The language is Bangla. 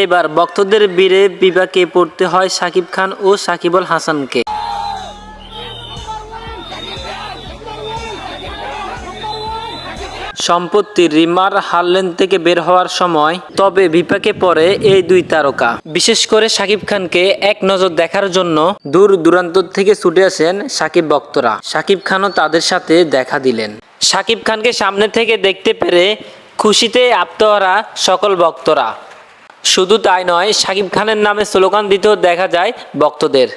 এবার ভক্তদের ভিড়ে বিপাকে পড়তে হয় শাকিব খান ও সাকিব আল হাসানকে। সম্প্রতি রিমার হারল্যান্ড থেকে বের হওয়ার সময় তবে বিপাকে পড়ে এই দুই তারকা। বিশেষ করে শাকিব খানকে এক নজর দেখার জন্য দূর দূরান্ত থেকে ছুটে আসেন সাকিব ভক্তরা। শাকিব খানও তাদের সাথে দেখা দিলেন। শাকিব খানকে সামনে থেকে দেখতে পেরে খুশিতে আত্মহারা সকল ভক্তরা। শুধু তাই নয়, শাকিব খানের নামে স্লোগান দিতেও দেখা যায় ভক্তদের।